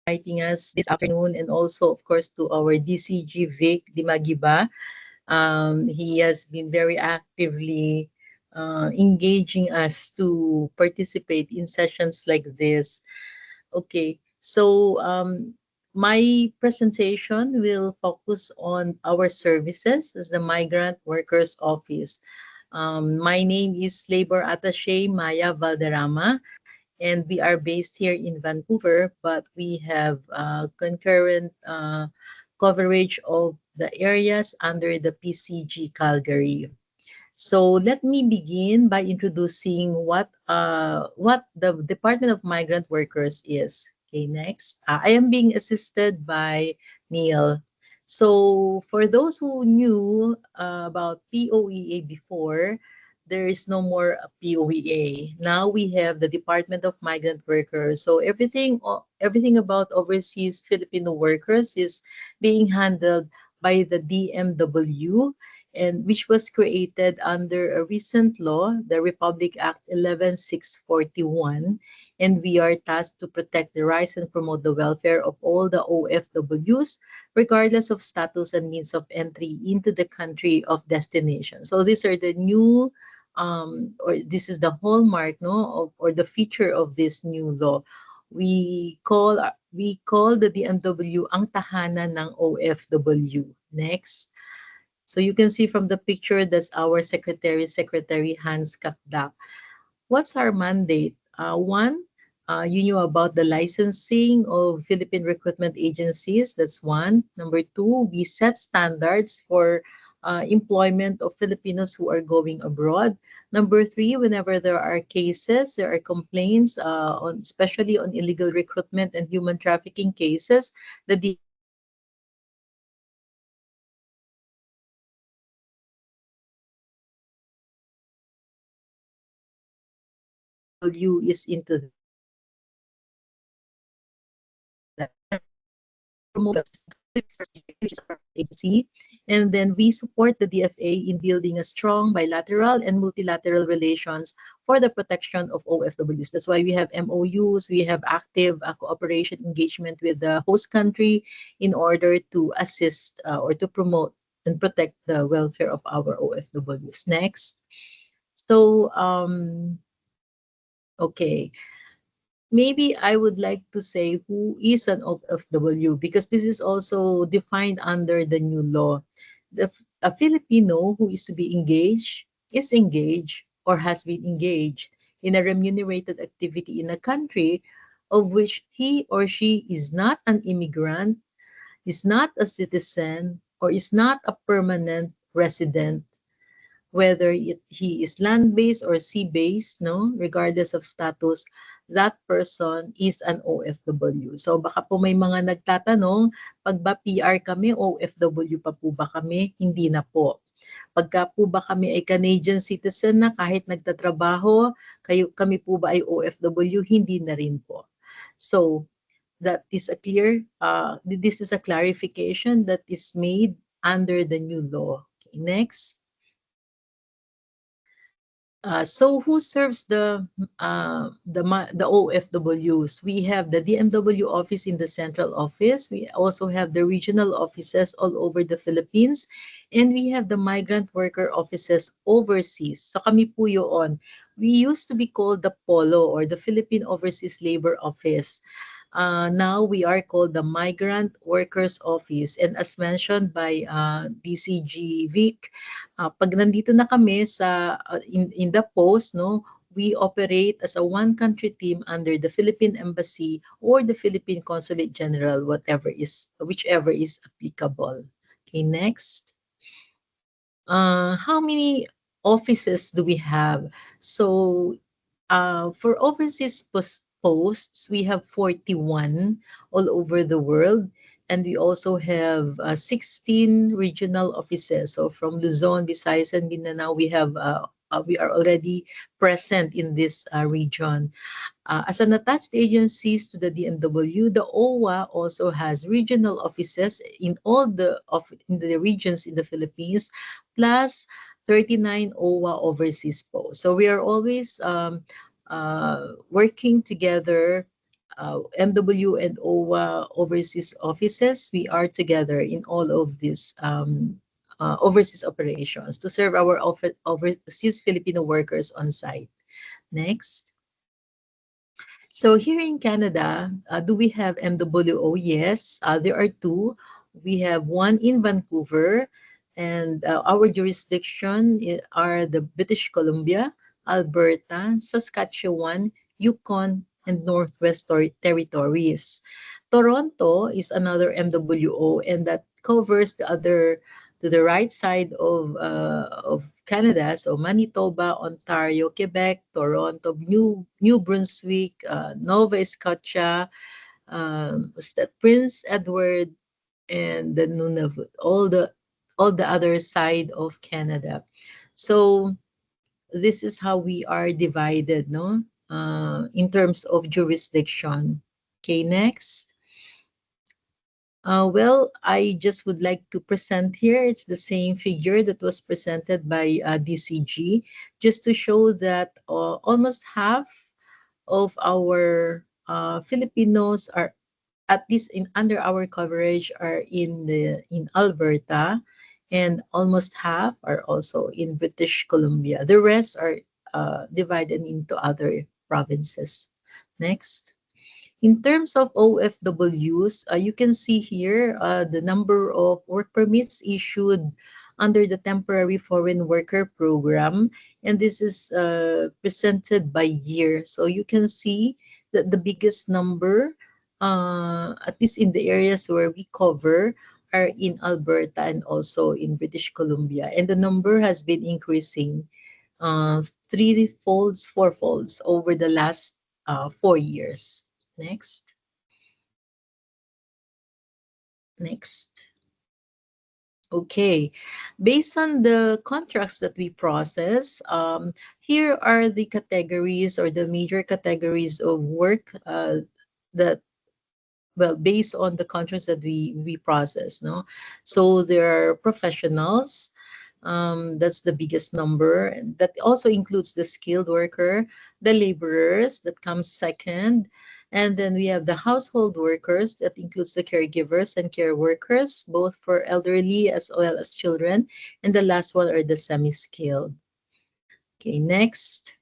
inviting us this afternoon, and also, of course, to our DCG Vic Dimagiba. He has been very actively engaging us to participate in sessions like this. Okay, so my presentation will focus on our services as the Migrant Workers Office. My name is Labor Attaché Maya Valderrama, and we are based here in Vancouver, but we have concurrent coverage of the areas under the PCG Calgary. So let me begin by introducing what the Department of Migrant Workers is. Okay, next. I am being assisted by Neil. So for those who knew about POEA before, there is no more POEA. Now we have the Department of Migrant Workers. So everything about overseas Filipino workers is being handled by the DMW, and which was created under a recent law, the Republic Act 11641, and we are tasked to protect the rights and promote the welfare of all the OFWs, regardless of status and means of entry into the country of destination. So these are the new, or this is the hallmark, no, or the feature of this new law. We call the DMW ang tahanan ng OFW. Next. So you can see from the picture, that's our Secretary Hans Kakdak. What's our mandate? One, you knew about the licensing of Philippine recruitment agencies. That's one. Number two, we set standards for employment of Filipinos who are going abroad. Number three, whenever there are cases, there are complaints, especially on illegal recruitment and human trafficking cases, the DMW is into agency. And then we support the DFA in building a strong bilateral and multilateral relations for the protection of OFWs. That's why we have MOUs, we have active cooperation engagement with the host country in order to assist or to promote and protect the welfare of our OFWs. Next. So, okay. Maybe I would like to say who is an OFW, because this is also defined under the new law. A Filipino who is to be engaged is engaged or has been engaged in a remunerated activity in a country of which he or she is not an immigrant, is not a citizen, or is not a permanent resident, whether he is land-based or sea-based, no, regardless of status, that person is an OFW. So baka po may mga nagtatanong, pag ba PR kami, OFW pa po ba kami? Hindi na po. Pagka po ba kami ay Canadian citizen na kahit nagtatrabaho, kami po ba ay OFW? Hindi na rin po. So that is this is a clarification that is made under the new law. Okay, next. So who serves the OFWs? We have the DMW office in the central office. We also have the regional offices all over the Philippines, and we have the migrant worker offices overseas. So kami po yun. We used to be called the POLO, or the Philippine Overseas Labor Office. Now we are called the Migrant Workers Office. And as mentioned by DCG Vic, pag nandito na kami in the post, no, we operate as a one country team under the Philippine Embassy or the Philippine Consulate General, whichever is applicable. Okay, next. How many offices do we have? So for overseas posts, we have 41 all over the world. And we also have 16 regional offices. So from Luzon, Visayas, and Mindanao, we are already present in this region. As an attached agencies to the DMW, the OWA also has regional offices in in the regions in the Philippines, plus 39 OWA overseas posts. So we are always working together MW and OWA overseas offices, we are together in all of these overseas operations to serve our overseas Filipino workers on site. Next. So here in Canada, do we have MWO? Yes, there are two. We have one in Vancouver, and our jurisdiction are the British Columbia, Alberta, Saskatchewan, Yukon, and Northwest Territories. Toronto is another MWO, and that covers the other to the right side of Canada, so Manitoba, Ontario, Quebec, Toronto, New Brunswick, Nova Scotia, Prince Edward, and the Nunavut, all the other side of Canada. So this is how we are divided, no? In terms of jurisdiction. Okay, next. Well, I just would like to present here. It's the same figure that was presented by DCG, just to show that almost half of our Filipinos are at least in under our coverage are in Alberta, and almost half are also in British Columbia. The rest are divided into other provinces. Next. In terms of OFWs, you can see here the number of work permits issued under the Temporary Foreign Worker Program, and this is presented by year. So you can see that the biggest number, at least in the areas where we cover, are in Alberta and also in British Columbia. And the number has been increasing three folds, four folds over the last 4 years. Next. Next. Okay. Based on the contracts that we process, here are the categories or the major categories of work that, well, based on the contracts that we process, no? So there are professionals, that's the biggest number, and that also includes the skilled worker, the laborers that comes second, and then we have the household workers that includes the caregivers and care workers, both for elderly as well as children, and the last one are the semi-skilled. Okay, next.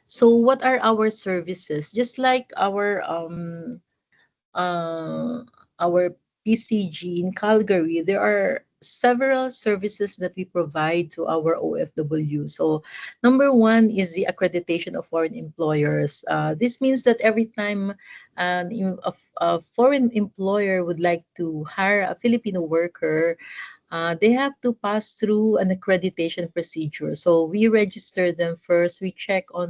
So what are our services? Just like uh, our PCG in Calgary, there are several services that we provide to our OFW. So, number one is the accreditation of foreign employers. This means that every time a foreign employer would like to hire a Filipino worker, they have to pass through an accreditation procedure. So we register them first. We check uh,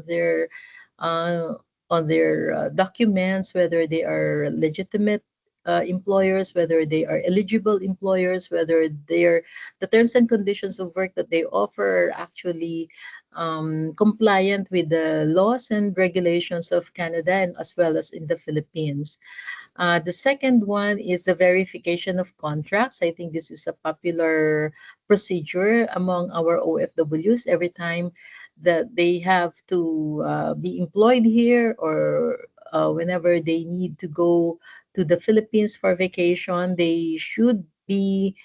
on their documents whether they are legitimate employers, whether they are eligible employers, whether the terms and conditions of work that they offer are actually compliant with the laws and regulations of Canada and as well as in the Philippines. The second one is the verification of contracts. I think this is a popular procedure among our OFWs every time that they have to be employed here or whenever they need to go to the Philippines for vacation, they should make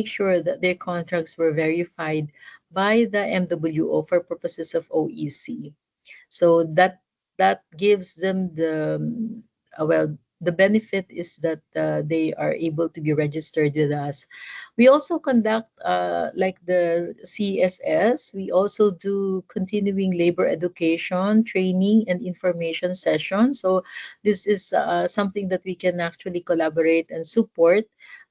sure that their contracts were verified by the MWO for purposes of OEC. So that gives them well, the benefit is that they are able to be registered with us. We also conduct like the CSS. We also do continuing labor education, training, and information sessions. So this is something that we can actually collaborate and support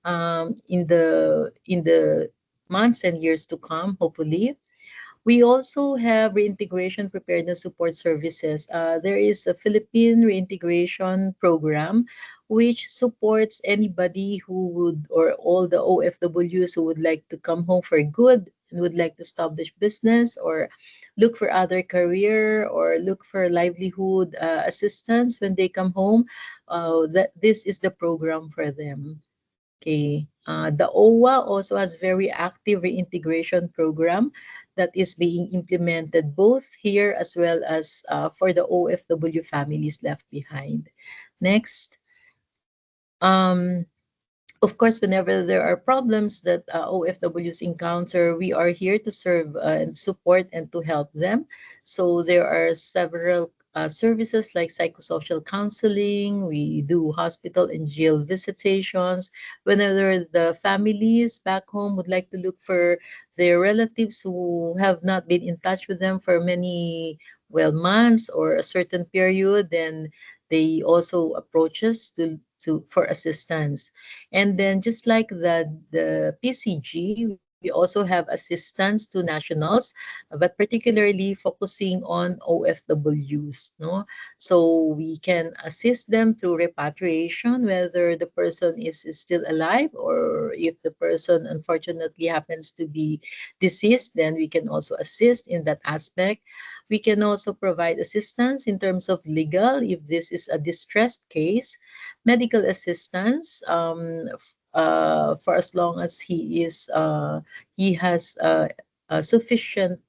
in the months and years to come, hopefully. We also have reintegration preparedness support services. There is a Philippine reintegration program which supports anybody who would, or all the OFWs who would like to come home for good and would like to establish business or look for other career or look for livelihood assistance when they come home. That this is the program for them. Okay. The OWA also has very active reintegration program. that is being implemented both here as well as for the OFW families left behind. Next. Um, of course, whenever there are problems that OFWs encounter, we are here to serve and support and to help them. So there are several services like psychosocial counseling. We do hospital and jail visitations. Whenever the families back home would like to look for their relatives who have not been in touch with them for many, well, months or a certain period, then they also approach us to for assistance. And then just like the PCG, we also have assistance to nationals, but particularly focusing on OFWs. No, so we can assist them through repatriation, whether the person is still alive or if the person unfortunately happens to be deceased, then we can also assist in that aspect. We can also provide assistance in terms of legal if this is a distressed case, medical assistance for as long as he has sufficient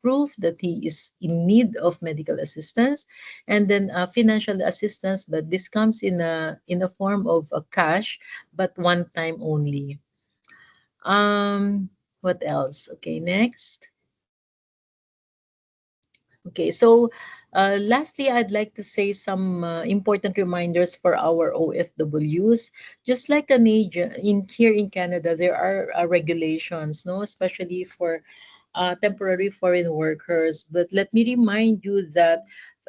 proof that he is in need of medical assistance, and then financial assistance, but this comes in a form of cash, but one time only. What else? Okay, next. Okay, so lastly, I'd like to say some important reminders for our OFWs. Just like Canada, in here in Canada, there are regulations, no, especially for temporary foreign workers. But let me remind you that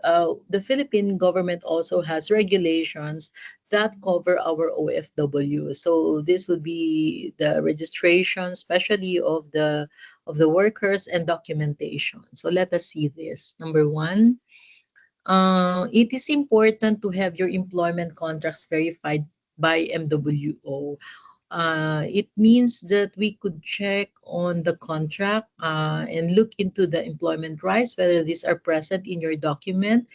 the Philippine government also has regulations that cover our OFW. So this would be the registration, especially of the workers and documentation. So let us see this. Number one, it is important to have your employment contracts verified by MWO. It means that we could check on the contract and look into the employment rights, whether these are present in your document,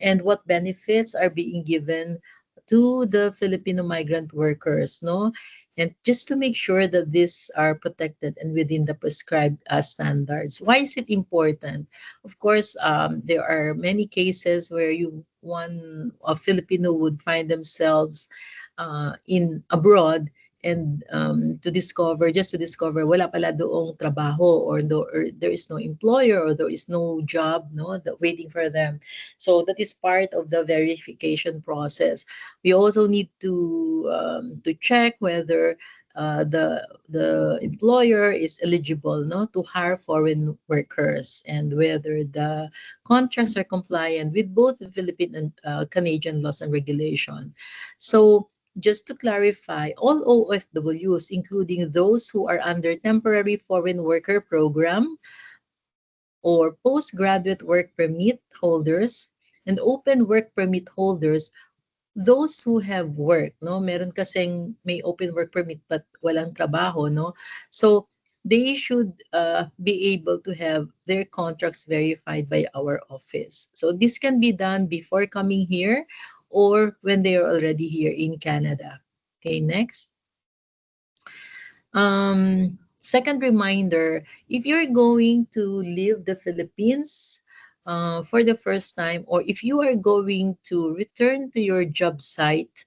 and what benefits are being given to the Filipino migrant workers, no? And just to make sure that these are protected and within the prescribed standards. Why is it important? Of course, there are many cases where a Filipino would find themselves in abroad, and just to discover wala pala doong trabaho, or there is no employer, or there is no job, no, that waiting for them. So that is part of the verification process. We also need to check whether the employer is eligible, no, to hire foreign workers, and whether the contracts are compliant with both the Philippine and Canadian laws and regulation. So just to clarify, all OFWs, including those who are under temporary foreign worker program or postgraduate work permit holders and open work permit holders, those who have work, no, meron kasing may open work permit but walang trabaho, no, so they should be able to have their contracts verified by our office. So this can be done before coming here or when they are already here in Canada. Okay, next. Second reminder, if you're going to leave the Philippines for the first time, or if you are going to return to your job site,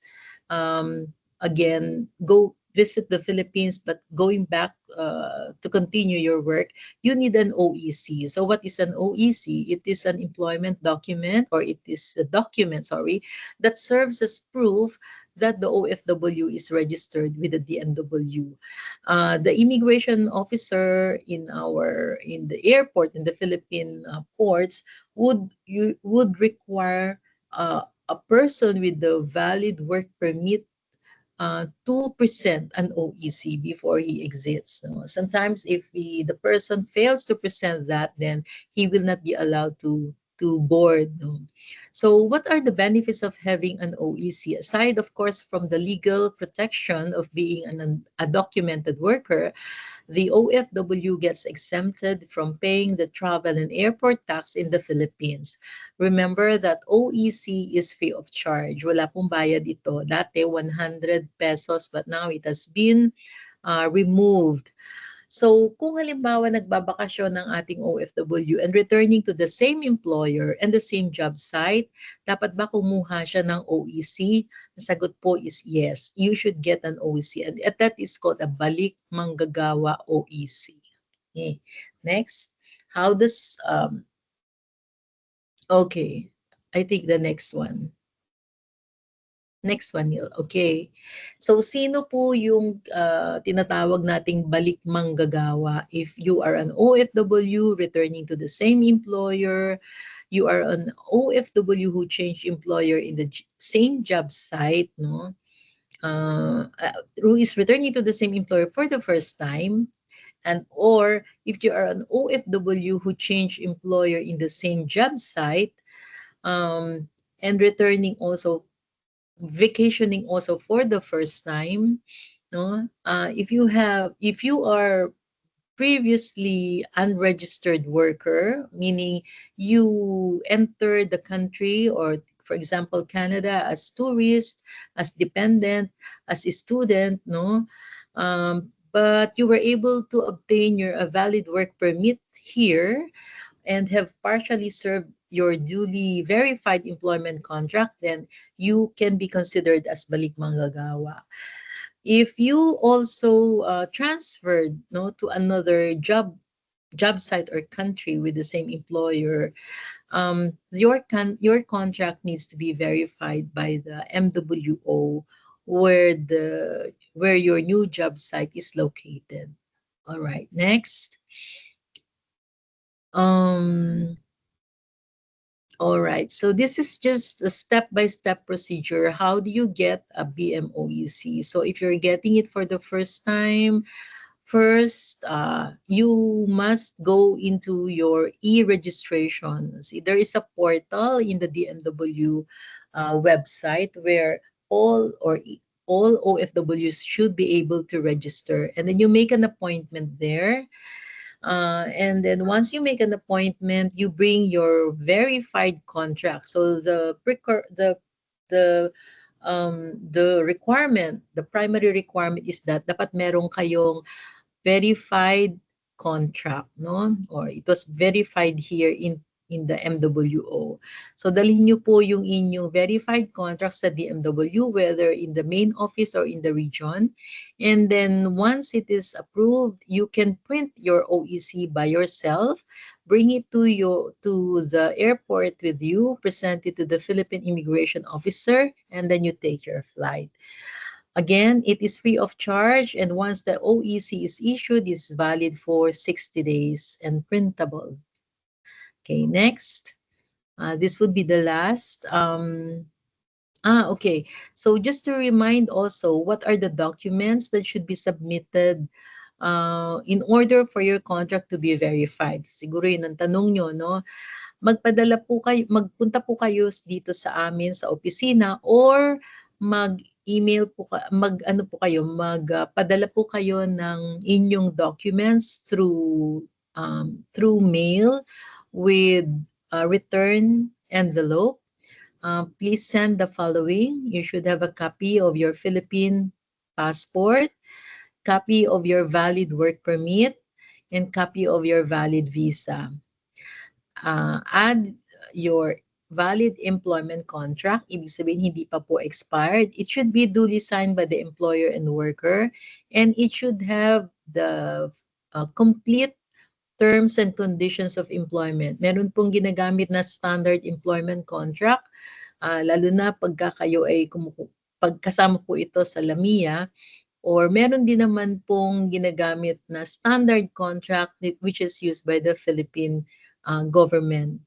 again, go visit the Philippines, but going back to continue your work, you need an OEC. So what is an OEC? It is an employment document, or it is a document, sorry, that serves as proof that the OFW is registered with the DMW. The immigration officer in the airport in the Philippine ports would require a person with the valid work permit to present an OEC before he exits. No? Sometimes if the person fails to present that, then he will not be allowed to board. No? So what are the benefits of having an OEC? Aside, of course, from the legal protection of being a documented worker, the OFW gets exempted from paying the travel and airport tax in the Philippines. Remember that OEC is free of charge. Wala pong bayad ito. Dati 100 pesos, but now it has been removed. So, kung halimbawa nagbabakasyon ng ating OFW and returning to the same employer and the same job site, dapat ba kumuha siya ng OEC? Ang sagot po is yes. You should get an OEC. And that is called a balik manggagawa OEC. Okay. Next, how does, okay, I think the next one. Next one, Neil. Okay. So, sino po yung tinatawag nating balik manggagawa? If you are an OFW returning to the same employer, you are an OFW who changed employer in the same job site, no? Who is returning to the same employer for the first time, and or if you are an OFW who changed employer in the same job site, and returning also vacationing also for the first time, no, if you are previously unregistered worker, meaning you entered the country, or for example Canada, as tourist, as dependent, as a student, no, but you were able to obtain your a valid work permit here and have partially served your duly verified employment contract, then you can be considered as balik manggagawa. If you also transferred, no, to another job site or country with the same employer, your contract needs to be verified by the MWO where your new job site is located. All right, next. Um, All right. So this is just a step-by-step procedure. How do you get a BMOEC? So if you're getting it for the first time, first, you must go into your e-registration. See, there is a portal in the DMW website where all OFWs should be able to register. And then you make an appointment there. And then once you make an appointment, you bring your verified contract. So the requirement, the primary requirement is that dapat meron kayong verified contract, no? Or it was verified here in the MWO. So dalhin niyo po yung inyong verified contract sa DMW, whether in the main office or in the region. And then once it is approved, you can print your OEC by yourself, bring it to the airport with you, present it to the Philippine immigration officer, and then you take your flight. Again, it is free of charge, and once the OEC is issued, it's valid for 60 days and printable. Okay, next. This would be the last. Okay. So just to remind also, what are the documents that should be submitted in order for your contract to be verified? Siguro yun ang tanong nyo, no? Magpunta po kayo dito sa amin sa opisina, or mag-email po mag-ano po kayo, magpadala po kayo ng inyong documents through mail with a return envelope. Please send the following. You should have a copy of your Philippine passport, copy of your valid work permit, and copy of your valid visa. Add your valid employment contract. Ibig sabihin, hindi pa po expired. It should be duly signed by the employer and worker, and it should have the complete terms and conditions of employment. Meron pong ginagamit na standard employment contract, lalo na pagka kayo ay pagkasama po ito sa LAMIA, or meron din naman pong ginagamit na standard contract which is used by the Philippine government.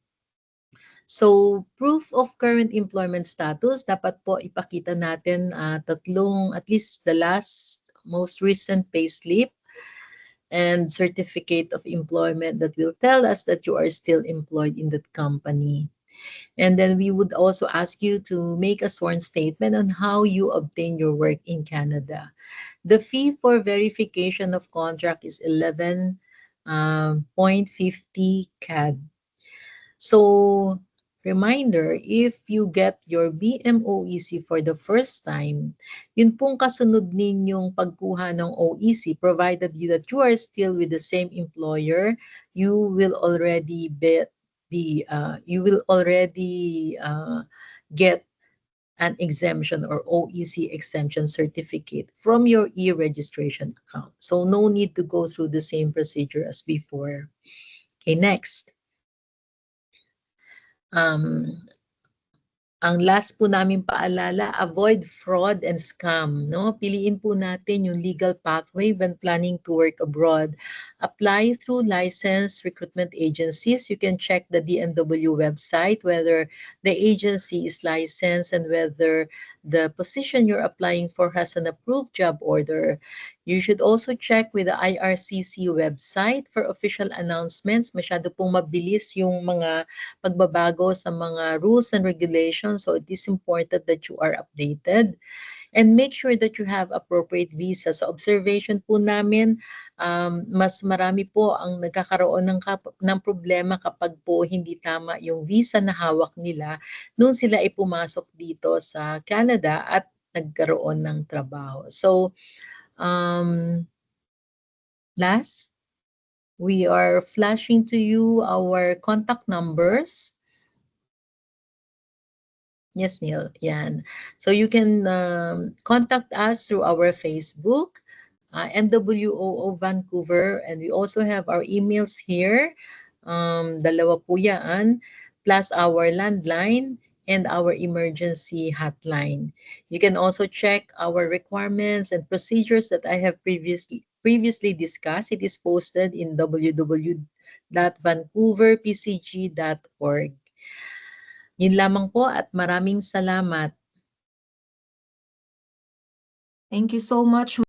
So, proof of current employment status, dapat po ipakita natin at least the most recent payslip and certificate of employment that will tell us that you are still employed in that company. And then we would also ask you to make a sworn statement on how you obtain your work in Canada. The fee for verification of contract is 11.50 CAD. So Reminder, if you get your BMOEC for the first time, yun pong kasunod ninyong pagkuha ng OEC, provided that you are still with the same employer, you will already get an exemption or OEC exemption certificate from your e-registration account. So no need to go through the same procedure as before. Okay, next. Ang last po namin paalala, avoid fraud and scam, no? Piliin po natin yung legal pathway when planning to work abroad. Apply through licensed recruitment agencies. You can check the DMW website whether the agency is licensed and whether the position you're applying for has an approved job order. You should also check with the IRCC website for official announcements. Masyado pong mabilis yung mga pagbabago sa mga rules and regulations. So it is important that you are updated. And make sure that you have appropriate visa. Sa observation po namin, mas marami po ang nagkakaroon ng problema kapag po hindi tama yung visa na hawak nila nung sila ay pumasok dito sa Canada at nagkaroon ng trabaho. So, last, we are flashing to you our contact numbers. Yes, Neil. Yan. So you can contact us through our Facebook, MWOO Vancouver, and we also have our emails here. Dalawa po yan, plus our landline and our emergency hotline. You can also check our requirements and procedures that I have previously discussed. It is posted in www.vancouverpcg.org. Yun lamang po at maraming salamat. Thank you so much,